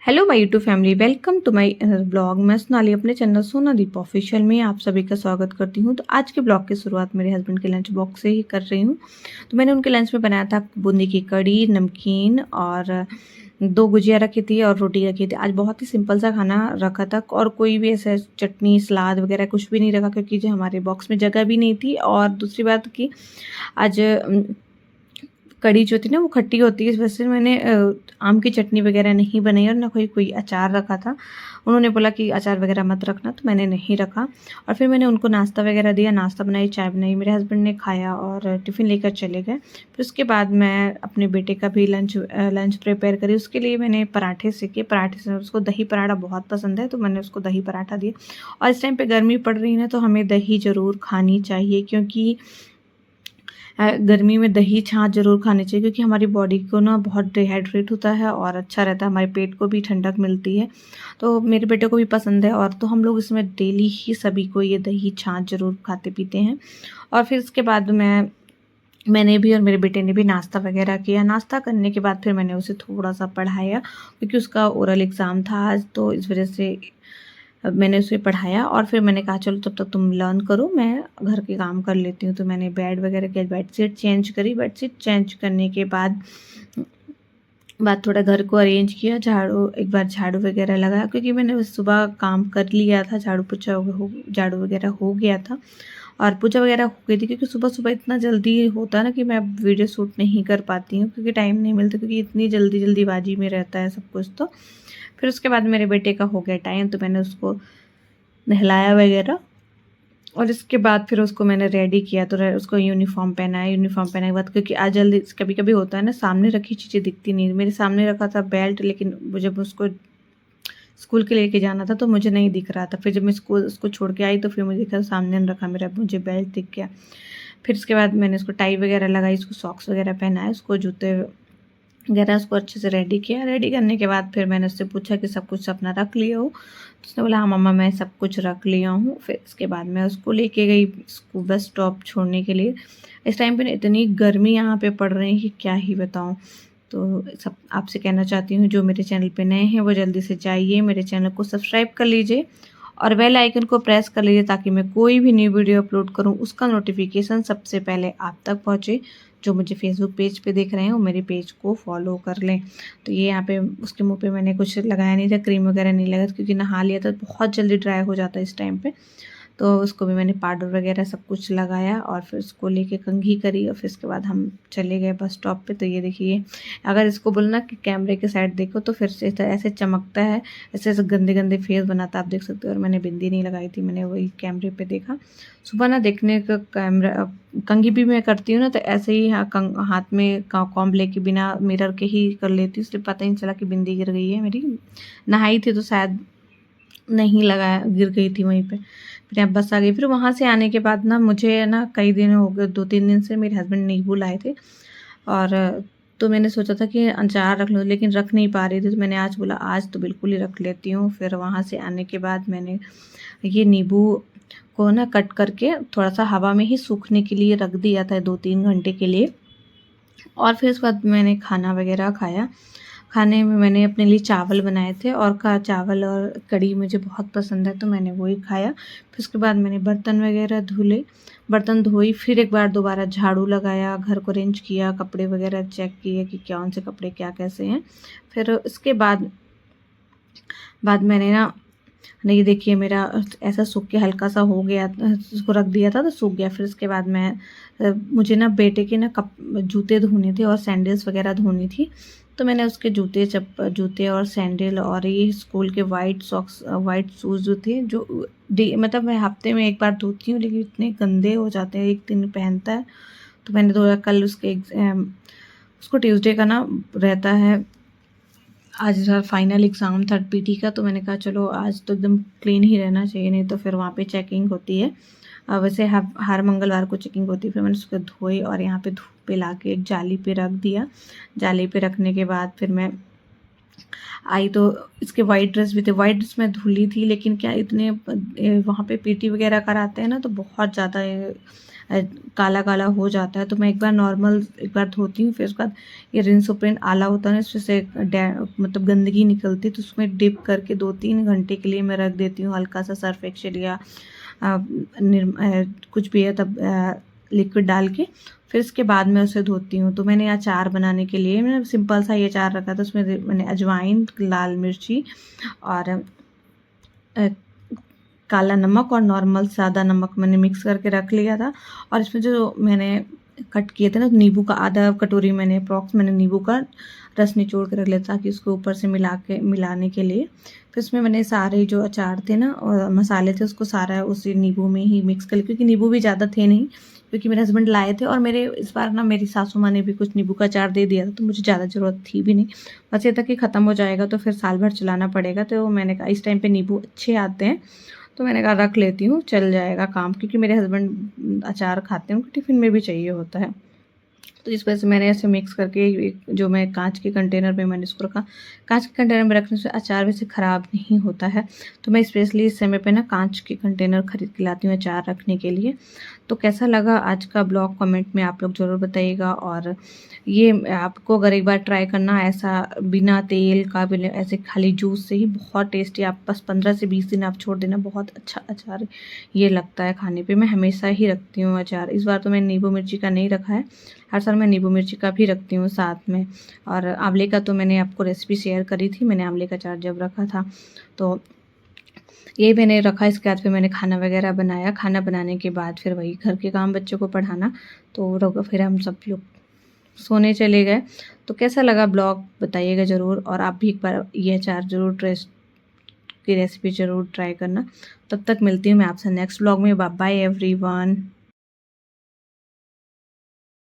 Hello my YouTube family, welcome to my blog. मैं सोनाली अपने channel सोनादीप official में आप सभी का स्वागत करती हूं। तो आज के ब्लॉग की शुरुआत मेरे हस्बैंड के लंच बॉक्स से ही कर रही हूं। तो मैंने उनके लंच में बनाया था बूंदी की कड़ी, नमकीन और दो गुजिया रखी थी और रोटी रखी थी। आज बहुत ही सिंपल सा खाना रखा था और कोई भी ऐसा चटनी सलाद वगैरह कुछ भी नहीं रखा, क्योंकि जो हमारे बॉक्स में जगह भी नहीं थी। और दूसरी बात कि आज कढ़ी जो थी ना वो खट्टी होती है, इस वजह से मैंने आम की चटनी वगैरह नहीं बनाई और ना कोई अचार रखा था। उन्होंने बोला कि अचार वगैरह मत रखना, तो मैंने नहीं रखा। और फिर मैंने उनको नाश्ता वगैरह दिया, नाश्ता बनाई, चाय बनाई, मेरे हस्बैंड ने खाया और टिफ़िन लेकर चले गए। फिर उसके बाद मैं अपने बेटे का भी लंच प्रिपेयर करी। उसके लिए मैंने पराठे सेके। पराठे से उसको दही पराठा बहुत पसंद है, तो मैंने उसको दही पराठा दिया। और इस टाइम पे गर्मी पड़ रही है ना, तो हमें दही ज़रूर खानी चाहिए, क्योंकि गर्मी में दही छाछ ज़रूर खानी चाहिए, क्योंकि हमारी बॉडी को ना बहुत डिहाइड्रेट होता है और अच्छा रहता है, हमारे पेट को भी ठंडक मिलती है। तो मेरे बेटे को भी पसंद है, और तो हम लोग इसमें डेली ही सभी को ये दही छाछ ज़रूर खाते पीते हैं। और फिर इसके बाद मैंने भी और मेरे बेटे ने भी नाश्ता वगैरह किया। नाश्ता करने के बाद फिर मैंने उसे थोड़ा-सा पढ़ाया, क्योंकि उसका ओरल एग्ज़ाम था आज, तो इस वजह से मैंने उसे पढ़ाया। और फिर मैंने कहा चलो तब तक तुम लर्न करो, मैं घर के काम कर लेती हूँ। तो मैंने बेड वगैरह किया, बेडशीट चेंज करी। बेडशीट चेंज करने के बाद थोड़ा घर को अरेंज किया, एक बार झाड़ू वगैरह लगाया, क्योंकि मैंने सुबह काम कर लिया था, झाड़ू पोछा झाड़ू वगैरह हो गया था और पूजा वगैरह हो गई थी। क्योंकि सुबह सुबह इतना जल्दी होता है ना कि मैं वीडियो शूट नहीं कर पाती हूँ, क्योंकि टाइम नहीं मिलता, क्योंकि इतनी जल्दीबाजी में रहता है सब कुछ। तो फिर उसके बाद मेरे बेटे का हो गया टाइम, तो मैंने उसको नहलाया वगैरह और इसके बाद फिर उसको मैंने रेडी किया। तो उसको यूनिफॉर्म पहनाया। यूनिफॉर्म पहनने के बाद, क्योंकि आज जल्दी कभी कभी होता है ना, सामने रखी चीज़ें दिखती नहीं। मेरे सामने रखा था बेल्ट, लेकिन जब उसको स्कूल के लेके जाना था तो मुझे नहीं दिख रहा था। फिर जब मैं स्कूल उसको छोड़ के आई तो फिर मुझे दिखा, सामने रखा मेरा, मुझे बेल्ट दिख गया। फिर उसके बाद मैंने उसको टाई वगैरह लगाई, उसको सॉक्स वगैरह पहनाए, उसको जूते वगैरह उसको अच्छे से रेडी किया। रेडी करने के बाद फिर मैंने उससे पूछा कि सब कुछ अपना रख लिया हो, तो उसने बोला हाँ मम्मा मैं सब कुछ रख लिया हूँ। फिर इसके बाद मैं उसको लेके गई स्कूल बस स्टॉप छोड़ने के लिए। इस टाइम पे ना इतनी गर्मी यहाँ पे पड़ रही है कि क्या ही बताऊँ। तो सब आपसे कहना चाहती हूँ, जो मेरे चैनल पे नए हैं वो जल्दी से जाइए, मेरे चैनल को सब्सक्राइब कर लीजिए और बेल आइकन को प्रेस कर लीजिए, ताकि मैं कोई भी न्यू वीडियो अपलोड करूँ उसका नोटिफिकेशन सबसे पहले आप तक पहुँचे। जो मुझे फेसबुक पेज पे देख रहे हैं वो मेरे पेज को फॉलो कर लें। तो ये यहाँ पे उसके मुंह पे मैंने कुछ लगाया नहीं था, क्रीम वगैरह नहीं लगा, क्योंकि नहा लिया था, बहुत जल्दी ड्राई हो जाता है इस टाइम पे। तो उसको भी मैंने पाउडर वगैरह सब कुछ लगाया और फिर उसको लेके कंघी करी, और फिर उसके बाद हम चले गए बस स्टॉप पे। तो ये देखिए, अगर इसको बोलना कि कैमरे के साइड देखो तो फिर से ऐसे चमकता है, ऐसे ऐसे गंदे गंदे फेस बनाता, आप देख सकते हो। और मैंने बिंदी नहीं लगाई थी, मैंने वही कैमरे पे देखा। सुबह ना देखने का कैमरा कंघी भी मैं करती हूँ ना, तो ऐसे ही हाथ में कॉम्ब लेके बिना मिरर के ही कर लेती हूँ, इसलिए पता ही नहीं चला कि बिंदी गिर गई है मेरी। नहाई थी तो शायद नहीं लगाया, गिर गई थी वहीं पे। फिर यहाँ बस आ गई। फिर वहाँ से आने के बाद ना मुझे ना कई दिन हो गए, 2-3 दिन से मेरे हस्बैंड नींबू लाए थे, और तो मैंने सोचा था कि अचार रख लूँ, लेकिन रख नहीं पा रही थी। तो मैंने आज बोला आज तो बिल्कुल ही रख लेती हूँ। फिर वहाँ से आने के बाद मैंने ये नींबू को ना कट करके थोड़ा सा हवा में ही सूखने के लिए रख दिया था 2-3 घंटे के लिए। और फिर उसके बाद मैंने खाना वगैरह खाया। खाने में मैंने अपने लिए चावल बनाए थे, और चावल और कढ़ी मुझे बहुत पसंद है, तो मैंने वही खाया। फिर उसके बाद मैंने बर्तन वगैरह धुले, बर्तन धोई, फिर एक बार दोबारा झाड़ू लगाया, घर को अरेंज किया, कपड़े वगैरह चेक किए कि कौन से कपड़े क्या कैसे हैं। फिर इसके बाद मैंने ना, नहीं देखिए मेरा ऐसा सूख के हल्का सा हो गया, उसको रख दिया था तो सूख गया। फिर उसके बाद मुझे ना बेटे के ना जूते धोने थे और सैंडल्स वगैरह धोनी थी। तो मैंने उसके जूते और सैंडल और ये स्कूल के वाइट सॉक्स, वाइट शूज़ जो थे, जो मतलब मैं हफ्ते में एक बार धोती हूँ, लेकिन इतने गंदे हो जाते हैं एक दिन पहनता है। तो मैंने धोया। कल उसको ट्यूसडे का ना रहता है, आज फाइनल एग्ज़ाम था पीटी का, तो मैंने कहा चलो आज तो एकदम क्लीन ही रहना चाहिए, नहीं तो फिर वहाँ पे चेकिंग होती है। वैसे हर मंगलवार को चेकिंग होती है। फिर मैंने उसको धोई और यहाँ पे धूप पे ला के एक जाली पे रख दिया। जाली पे रखने के बाद फिर मैं आई, तो इसके वाइट ड्रेस भी थे। वाइट ड्रेस मैं धुली थी, लेकिन क्या इतने वहाँ पे पीटी वगैरह कराते हैं ना, तो बहुत ज़्यादा काला काला हो जाता है, तो मैं एक बार नॉर्मल एक बार धोती हूँ, फिर उसके बाद ये रिन आला होता है ना, इसमें से मतलब गंदगी निकलती है, तो उसमें डिप करके 2-3 घंटे के लिए मैं रख देती हूँ, हल्का सा सर्फ एक्सेल या कुछ भी है तब लिक्विड डाल के, फिर इसके बाद मैं उसे धोती हूँ। तो मैंने अचार बनाने के लिए मैंने सिंपल सा ये अचार रखा था, उसमें मैंने अजवाइन, लाल मिर्ची और काला नमक और नॉर्मल सादा नमक मैंने मिक्स करके रख लिया था। और इसमें जो मैंने कट किए थे ना, नींबू का आधा कटोरी मैंने अप्रॉक्स मैंने नींबू का रस निचोड़ के रख लिया ताकि उसको ऊपर से मिलाने के लिए। फिर उसमें मैंने सारे जो अचार थे ना और मसाले थे उसको सारा उसी नींबू में ही मिक्स कर लिया, क्योंकि नींबू भी ज़्यादा थे नहीं, क्योंकि मेरे हस्बैंड लाए थे और मेरे इस बार ना मेरी सासू माँ ने भी कुछ नींबू का अचार दे दिया था, तो मुझे ज़्यादा ज़रूरत थी भी नहीं। बस ये था कि ख़त्म हो जाएगा तो फिर साल भर चलाना पड़ेगा, तो मैंने कहा इस टाइम पे नींबू अच्छे आते हैं, तो मैंने कहा रख लेती हूँ, चल जाएगा काम, क्योंकि मेरे हस्बैंड अचार खाते हैं, उनको टिफ़िन में भी चाहिए होता है। तो इस वजह से मैंने ऐसे मिक्स करके जो मैं कांच के कंटेनर में मैंने इसको रखा। कांच के कंटेनर में रखने से अचार वैसे ख़राब नहीं होता है, तो मैं स्पेशली इस समय पे ना कांच के कंटेनर खरीद के लाती हूँ अचार रखने के लिए। तो कैसा लगा आज का ब्लॉग कमेंट में आप लोग ज़रूर बताइएगा। और ये आपको अगर एक बार ट्राई करना ऐसा बिना तेल का, बिना ऐसे खाली जूस से ही बहुत टेस्टी, आप बस 15 से 20 दिन आप छोड़ देना, बहुत अच्छा अचार ये लगता है खाने पे। मैं हमेशा ही रखती हूँ अचार, इस बार तो मैंने नींबू मिर्ची का नहीं रखा है, हर साल मैं नींबू मिर्ची का भी रखती हूँ साथ में। और आंवले का तो मैंने आपको रेसिपी शेयर करी थी, मैंने आंवले का अचार जब रखा था तो ये मैंने रखा। इसके बाद फिर मैंने खाना वगैरह बनाया, खाना बनाने के बाद फिर वही घर के काम, बच्चों को पढ़ाना, तो फिर हम सब लोग सोने चले गए। तो कैसा लगा ब्लॉग बताइएगा ज़रूर, और आप भी एक बार ये अचार ज़रूर की रेसिपी ज़रूर ट्राई करना। तब तक मिलती हूँ मैं आपसे नेक्स्ट ब्लॉग में। Bye bye everyone.